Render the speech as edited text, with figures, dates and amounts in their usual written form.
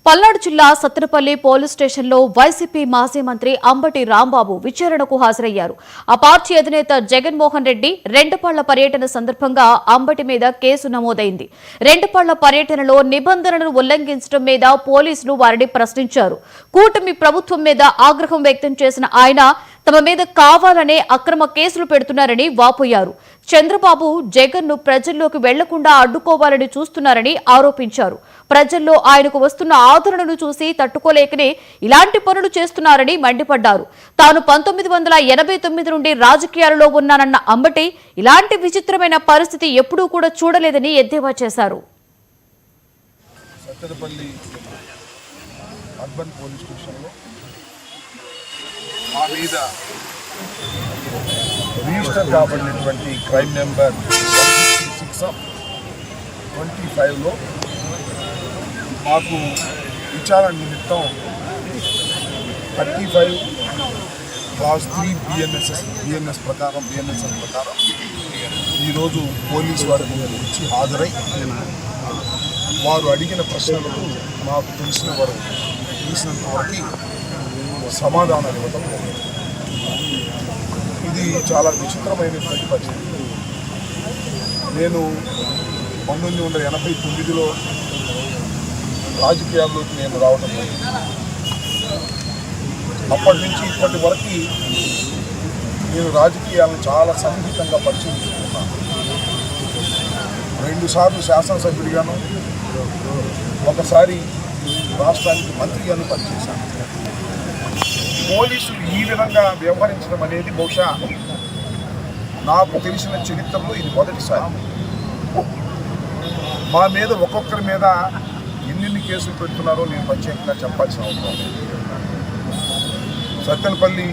పల్నాడు జిల్లా సత్తెనపల్లి పోలీస్ స్టేషన్లో వైసీపీ మాజీ మంత్రి అంబటి రాంబాబు విచారణకు హాజరయ్యారు. ఆ పార్టీ అధినేత జగన్మోహన్ రెడ్డి రెండపాళ్ల పర్యటన సందర్భంగా అంబటి మీద కేసు నమోదైంది. రెండపాళ్ల పర్యటనలో నిబంధనలను ఉల్లంఘించడం మీద పోలీసులు వారిని ప్రశ్నించారు. కూటమి ప్రభుత్వం మీద ఆగ్రహం వ్యక్తం చేసిన ఆయన తమ మీద కావాలనే అక్రమ కేసులు పెడుతున్నారని వాపోయారు. చంద్రబాబు జగన్ ను ప్రజల్లోకి వెళ్లకుండా అడ్డుకోవాలని చూస్తున్నారని ఆరోపించారు. ప్రజల్లో ఆయనకు వస్తున్న ఆదరణను చూసి తట్టుకోలేకనే ఇలాంటి పనులు చేస్తున్నారని మండిపడ్డారు. తాను 1989 నుండి రాజకీయాలలో ఉన్నానన్న అంబటి ఇలాంటి విచిత్రమైన పరిస్థితి ఎప్పుడూ కూడా చూడలేదని ఎద్దేవా చేశారు. సత్తెనపల్లి అర్బన్ పోలీస్ స్టేషన్లో మా మీద రిజిస్టర్ కాబడినటువంటి క్రైమ్ నెంబర్ 166/25లో మాకు విచారణ నిమిత్తం 35/3 బిఎన్ఎస్ ప్రకారం ఈరోజు పోలీసు వారి ముందు వచ్చి హాజరై వారు అడిగిన ప్రశ్నలకు మాకు తెలిసినంత వరకు సమాధానాలు ఇవ్వడం జరిగింది. ఇది చాలా విచిత్రమైనటువంటి పరిస్థితి. నేను 1989లో రాజకీయాల్లోకి నేను రావడం జరిగింది. అప్పటి నుంచి ఇప్పటి వరకు నేను రాజకీయాలను చాలా సన్నిహితంగా పరిశీలిస్తున్నాను. 2 సార్లు శాసనసభ్యుడిగాను, ఒకసారి రాష్ట్రానికి మంత్రిగాను పనిచేశాను. పోలీసులు ఈ విధంగా వ్యవహరించడం అనేది బహుశా నాకు తెలిసిన చరిత్రలో ఇది మొదటిసారి. మా మీద ఒక్కొక్కరి మీద ఎన్ని కేసులు పెడుతున్నారో నేను ప్రత్యేకంగా చెప్పాల్సిన అవసరం లేదు. సత్తెనపల్లి